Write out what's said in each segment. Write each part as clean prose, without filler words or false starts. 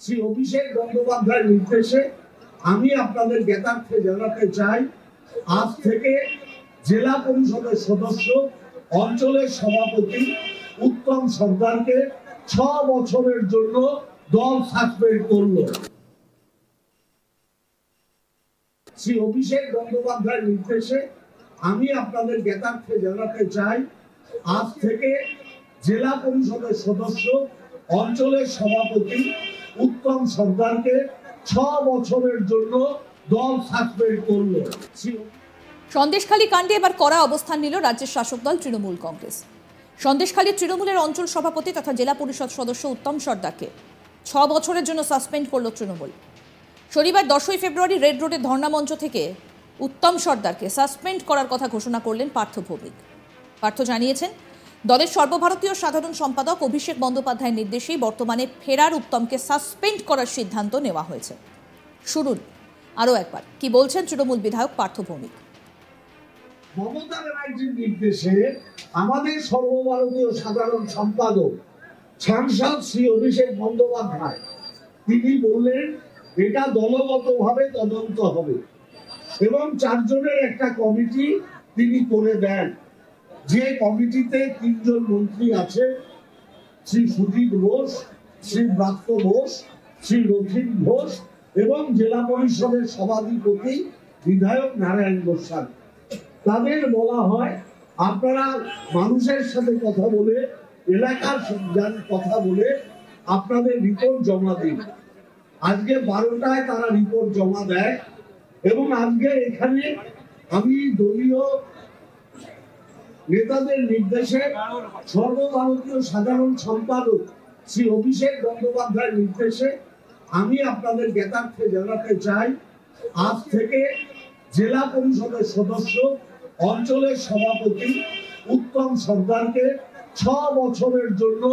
শ্রী অভিষেক বন্দ্যোপাধ্যায়ের নির্দেশে আমি আপনাদের জ্ঞাতার্থে জানাতে চাই, আজ থেকে জেলা পরিষদের সদস্য অঞ্চলের সভাপতি উত্তম সর্দারকে 6 বছরের জন্য দল সাসপেন্ড করলো। শ্রী অভিষেক বন্দ্যোপাধ্যায়ের নির্দেশে আমি আপনাদের জ্ঞাতার্থে জানাতে চাই, আজ থেকে জেলা পরিষদের সদস্য অঞ্চলের সভাপতি উত্তম সর্দারকে 6 বছরের জন্য দল সাসপেন্ড করলো। সন্দেশখালী কাণ্ডে এবার কড়া অবস্থান নিল রাজ্যের শাসক দল তৃণমূল কংগ্রেস। সন্দেশখালী তৃণমূলের অঞ্চল সভাপতি তথা জেলা পরিষদ সদস্য উত্তম সর্দারকে 6 বছরের জন্য সাসপেন্ড করল তৃণমূল। শনিবার 10ই ফেব্রুয়ারি রেড রোডের ধর্ণামঞ্চ থেকে উত্তম সর্দারকে সাসপেন্ড করার কথা ঘোষণা করলেন পার্থ ভৌমিক। পার্থ জানিয়েছেন, দলের সর্বভারতীয় সাধারণ সম্পাদক অভিষেক বন্দ্যোপাধ্যায়ের নির্দেশেই বর্তমানে ফেরার উত্তমকে সাসপেন্ড করার সিদ্ধান্ত নেওয়া হয়েছে। শুনুন আরও একবার কি বলছেন তৃণমূল বিধায়ক পার্থ ভৌমিক। মমতা ব্যানার্জির নির্দেশে আমাদের সর্বভারতীয় সাধারণ সম্পাদক সাংসদ শ্রী অভিষেক বন্দ্যোপাধ্যায় তিনি বললেন এটা দলগতভাবে তদন্ত হবে এবং 4 জনের একটা কমিটি তিনি করে দেন, যে কমিটিতে 3 জন মন্ত্রী আছে, শ্রী সুজিত ঘোষ, শ্রী ব্রাত্য ঘোষ, শ্রী রথীন ঘোষ এবং জেলা পরিষদের সভাধিপতি বিধায়ক নারায়ণ গোস্বামী। তাদের বলা হয় আপনারা মানুষের সাথে কথা বলে, এলাকার কথা বলে আপনাদের রিপোর্ট জমা দিন। আজকে 12টায় তারা রিপোর্ট জমা দেয় এবং আজকে এখানে আমি দলীয় নেতাদের নির্দেশে সর্বভারতীয় সাধারণ সম্পাদক শ্রী অভিষেক বন্দ্যোপাধ্যায়ের নির্দেশে আমি আপনাদের জ্ঞাতার্থে জানাতে চাই, আজ থেকে জেলা পরিষদের সদস্য অঞ্চলের সভাপতি উত্তম সর্দারকে 6 বছরের জন্য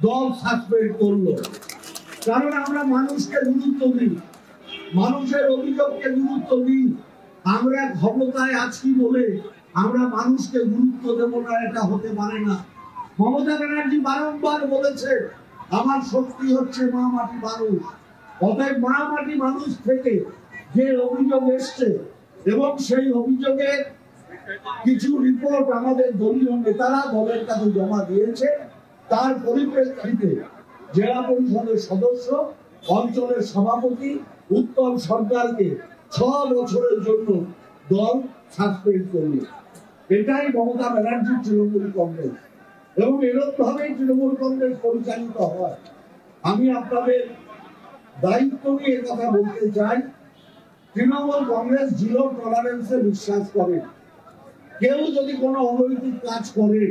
দল সাসপেন্ড করলো। কারণ আমরা মানুষকে গুরুত্ব দিই, মানুষের অভিযোগকে গুরুত্ব দিই। আমরা ক্ষমতায় আছি বলে আমরা মানুষকে গুরুত্ব দেব না, এটা হতে পারে না। মমতা ব্যানার্জি বারংবার বলেছে আমার শক্তি হচ্ছে মা মাটি মানুষ। অতএব মা মাটি মানুষ থেকে যে অভিযোগ এসছে এবং সেই অভিযোগের কিছু রিপোর্ট আমাদের দলীয় নেতারা দলের কাছে জমা দিয়েছে, তার পরিপ্রেক্ষিতে জেলা পরিষদের সদস্য অঞ্চলের সভাপতি উত্তম সরকারকে 6 বছরের জন্য দল সাসপেন্ড করল। এটাই মমতা ব্যানার্জির তৃণমূল কংগ্রেস এবং এরকম ভাবেই তৃণমূল কংগ্রেস পরিচালিত হয়। আমি আপনাদের দায়িত্ব নিয়ে কথা বলতে চাই, তৃণমূল কংগ্রেস জিরো টলারেন্সে বিশ্বাস করে। কেউ যদি কোনো অনৈতিক কাজ করে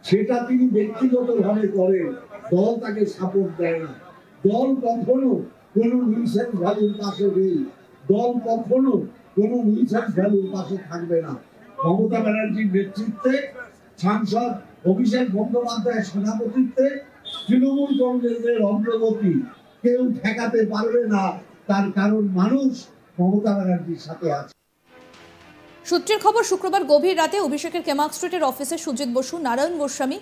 সেটা তিনি ব্যক্তিগতভাবে করেন, দল তাকে সাপোর্ট দেয় না। দল কখনো কোনো নিউসেন্স ভ্যালুর পাশে নেই, দল কখনো কোনো নিউসেন্স ভ্যালুর পাশে থাকবে না। মমতা ব্যানার্জির নেতৃত্বে, সাংসদ অভিষেক বন্দ্যোপাধ্যায়ের সভাপতিত্বে তৃণমূল কংগ্রেসের অগ্রগতি কেউ ঠেকাতে পারবে না, তার কারণ মানুষ মমতা ব্যানার্জির সাথে আছে। সূত্রের খবর, শুক্রবার গভীর রাতে অভিষেকের কেমাক স্ট্রিটের অফিসে সুজিত বসু, নারায়ণ গোস্বামী,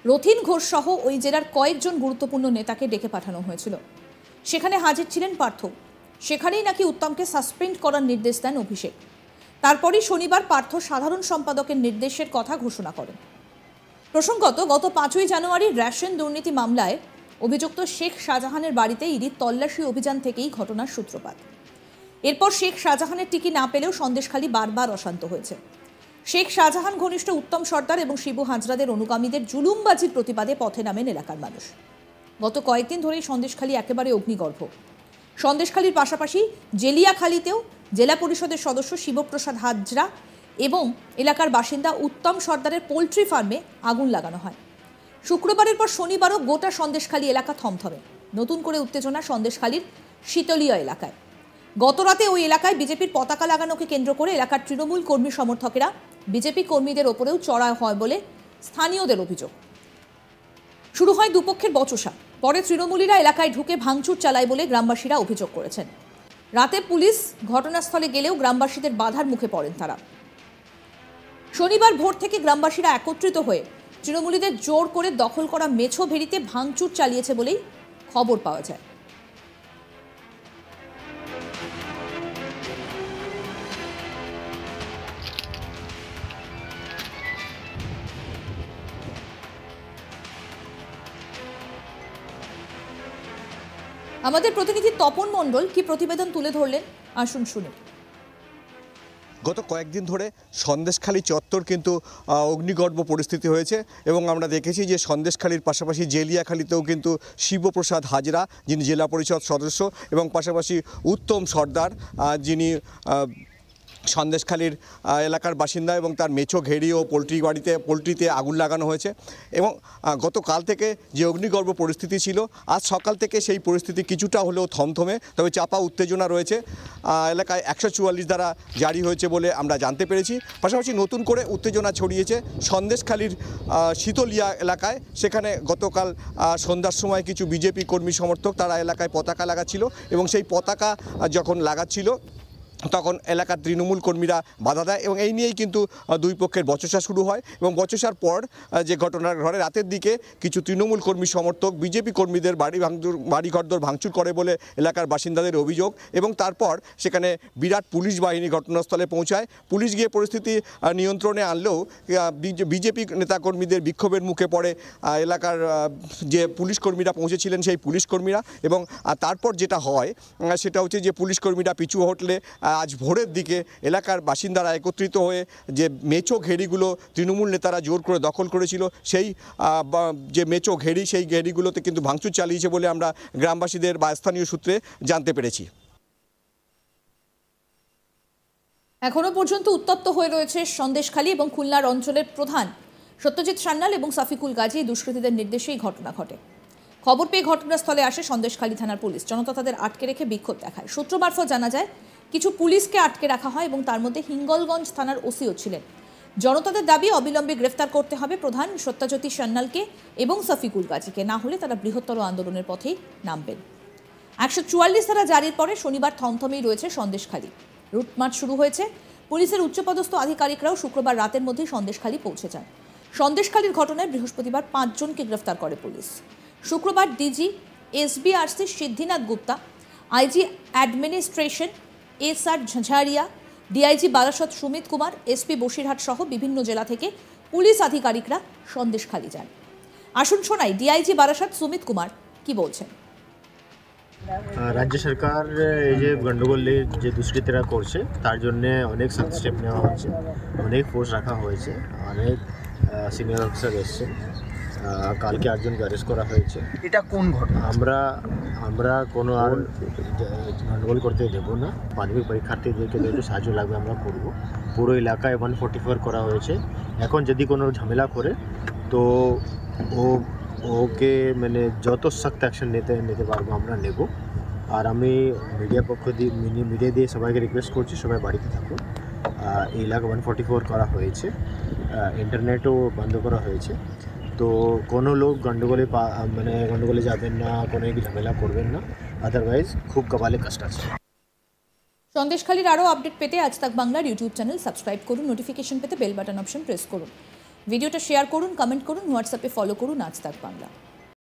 রথীন ঘোষ সহ ওই জেলার কয়েকজন গুরুত্বপূর্ণ নেতাকে ডেকে পাঠানো হয়েছিল। সেখানে হাজির ছিলেন পার্থ। সেখানেই নাকি উত্তমকে সাসপেন্ড করার নির্দেশ দেন অভিষেক। তারপরই শনিবার পার্থ সাধারণ সম্পাদকের নির্দেশের কথা ঘোষণা করেন। প্রসঙ্গত, গত 5ই জানুয়ারি রেশন দুর্নীতি মামলায় অভিযুক্ত শেখ শাহজাহানের বাড়িতে ইডির তল্লাশি অভিযান থেকেই ঘটনার সূত্রপাত। এরপর শেখ শাহজাহানের টিকি না পেলেও সন্দেশখালী বারবার অশান্ত হয়েছে। শেখ শাহজাহান ঘনিষ্ঠ উত্তম সর্দার এবং শিবু হাজরাদের অনুগামীদের জুলুমবাজির প্রতিবাদে পথে নামেন এলাকার মানুষ। গত কয়েকদিন ধরেই সন্দেশখালী একেবারে অগ্নিগর্ভ। সন্দেশখালীর পাশাপাশি জেলিয়াখালীতেও জেলা পরিষদের সদস্য শিবপ্রসাদ হাজরা এবং এলাকার বাসিন্দা উত্তম সর্দারের পোলট্রি ফার্মে আগুন লাগানো হয়। শুক্রবারের পর শনিবারও গোটা সন্দেশখালী এলাকা থমথমে। নতুন করে উত্তেজনা সন্দেশখালীর শীতলীয় এলাকায়। গতরাতে ওই এলাকায় বিজেপির পতাকা লাগানোকে কেন্দ্র করে এলাকার তৃণমূল কর্মী সমর্থকেরা বিজেপি কর্মীদের ওপরেও চড়া হয় বলে স্থানীয়দের অভিযোগ। শুরু হয় দুপক্ষের বচসা। পরে তৃণমূলীরা এলাকায় ঢুকে ভাঙচুর চালায় বলে গ্রামবাসীরা অভিযোগ করেছেন। রাতে পুলিশ ঘটনাস্থলে গেলেও গ্রামবাসীদের বাধার মুখে পড়েন তারা। শনিবার ভোর থেকে গ্রামবাসীরা একত্রিত হয়ে তৃণমূলীদের জোর করে দখল করা মেছো ভেড়িতে ভাঙচুর চালিয়েছে বলেই খবর পাওয়া যায়। আমাদের প্রতিনিধি তপন মণ্ডল কি প্রতিবেদন তুলে ধরলেন, আসুন শুনি। গত কয়েকদিন ধরে সন্দেশখালী চত্বর কিন্তু অগ্নিগর্ভ পরিস্থিতি হয়েছে এবং আমরা দেখেছি যে সন্দেশখালীর পাশাপাশি জেলিয়াখালীতেও কিন্তু শিবপ্রসাদ হাজরা, যিনি জেলা পরিষদ সদস্য, এবং পাশাপাশি উত্তম সর্দার, যিনি সন্দেশখালীর এলাকার বাসিন্দা, এবং তার মেছো ঘেরি ও পোলট্রিতে আগুন লাগানো হয়েছে। এবং গতকাল থেকে যে অগ্নিগর্ভ পরিস্থিতি ছিল, আজ সকাল থেকে সেই পরিস্থিতি কিছুটা হলেও থমথমে, তবে চাপা উত্তেজনা রয়েছে। এলাকায় 144 ধারা জারি হয়েছে বলে আমরা জানতে পেরেছি। পাশাপাশি নতুন করে উত্তেজনা ছড়িয়েছে সন্দেশখালীর শীতলিয়া এলাকায়। সেখানে গতকাল সন্ধ্যার সময় কিছু বিজেপি কর্মী সমর্থক তারা এলাকায় পতাকা লাগাচ্ছিল, এবং সেই পতাকা যখন লাগাচ্ছিল তখন এলাকার তৃণমূল কর্মীরা বাধা দেয়, এবং এই নিয়েই কিন্তু দুই পক্ষের বচসা শুরু হয়। এবং বচসার পর যে ঘটনার ঘরে রাতের দিকে কিছু তৃণমূল কর্মী সমর্থক বিজেপি কর্মীদের বাড়িঘরদোর ভাঙচুর করে বলে এলাকার বাসিন্দাদের অভিযোগ, এবং তারপর সেখানে বিরাট পুলিশ বাহিনী ঘটনাস্থলে পৌঁছায়। পুলিশ গিয়ে পরিস্থিতি নিয়ন্ত্রণে আনলেও বিজেপি নেতাকর্মীদের বিক্ষোভের মুখে পড়ে এলাকার যে পুলিশ কর্মীরা পৌঁছেছিলেন সেই পুলিশ কর্মীরা। এবং তারপর যেটা হয় সেটা হচ্ছে যে পুলিশ কর্মীরা পিছু হটলে আজ ভোরের দিকে এলাকার বাসিন্দারা একত্রিত হয়ে যে মেছো ঘেরিগুলো তৃণমূল নেতারা জোর করে দখল করেছিল, সেই যে মেছো ঘেরি, সেই ঘেরিগুলোতে কিন্তু ভাঙচুর চালিয়েছে বলে আমরা গ্রামবাসীদের বা স্থানীয় সূত্রে জানতে পেরেছি। এখনো পর্যন্ত উত্তপ্ত হয়ে রয়েছে সন্দেশখালী এবং খুলনার অঞ্চলের প্রধান সত্যজিৎ সান্যাল এবং সাফিকুল গাজী। দুষ্কৃতীদের নির্দেশেই ঘটনা ঘটে। খবর পেয়ে ঘটনাস্থলে আসে সন্দেশখালী থানার পুলিশ। জনতা তাদের আটকে রেখে বিক্ষোভ দেখায়। সূত্র মারফত জানা যায় কিছু পুলিশকে আটকে রাখা হয় এবং তার মধ্যে হিঙ্গলগঞ্জ থানার ওসিও ছিলেন। জনতাদের দাবি অবিলম্বে গ্রেফতার করতে হবে প্রধান সত্যজিৎ সান্যালকে এবং সাফিকুল গাজীকে, না হলে তারা বৃহত্তর আন্দোলনের পথেই নামবেন। 144 ধারা জারির পরে শনিবার থমথমেই রয়েছে সন্দেশখালী। রুটমার্চ শুরু হয়েছে। পুলিশের উচ্চপদস্থ আধিকারিকরাও শুক্রবার রাতের মধ্যেই সন্দেশখালী পৌঁছে যান। সন্দেশখালীর ঘটনায় বৃহস্পতিবার 5 জনকে গ্রেফতার করে পুলিশ। শুক্রবার DG SBRC Siddhinath Gupta, IG administration SR Jhajharia, DIG Barasat Sumit Kumar, SP Basirhat সহ বিভিন্ন জেলা থেকে পুলিশ আধিকারিকরা সন্দেশখালী যান। আসুন শোনাই ডিআইজি বারাসত সুমিত কুমার কি বলছেন। রাজ্য সরকার এই যে গন্ডগোলে যে দুষ্কৃতীরা করছে তার জন্য অনেক সখ্ত স্টেপ নেওয়া হয়েছে, অনেক ফোর্স রাখা হয়েছে, অনেক সিনিয়র অফিসার এসছে। কালকে 8 জনকে অ্যারেস্ট করা হয়েছে। এটা কোন ঘটনা? আমরা কোনো আর গন্ডগোল করতে দেবো না। মাধ্যমিক পরীক্ষার্থীদেরকে যেহেতু সাহায্য লাগবে আমরা করব। পুরো এলাকায় 144 করা হয়েছে। এখন যদি কোনো ঝামেলা করে তো ওকে মানে যত সখ্ত অ্যাকশন নিতে পারবো আমরা নেব। আর আমি মিডিয়া দিয়ে সবাইকে রিকোয়েস্ট করছি সবাই বাড়িতে থাকুন। এই এলাকা 144 করা হয়েছে, ইন্টারনেটও বন্ধ করা হয়েছে। তো কোনো লোক গন্ডগোলে যাবেন না, কোনো ঝামেলা করবেন না, আদারওয়াইজ খুব কপালে কষ্ট আছে। সন্দেশখালীর আরও আপডেট পেতে আজ তাক বাংলার ইউটিউব চ্যানেল সাবস্ক্রাইব করুন। নোটিফিকেশন পেতে বেল বাটন অপশন প্রেস করুন। ভিডিওটা শেয়ার করুন, কমেন্ট করুন, হোয়াটসঅ্যাপে ফলো করুন আজ তাক বাংলা।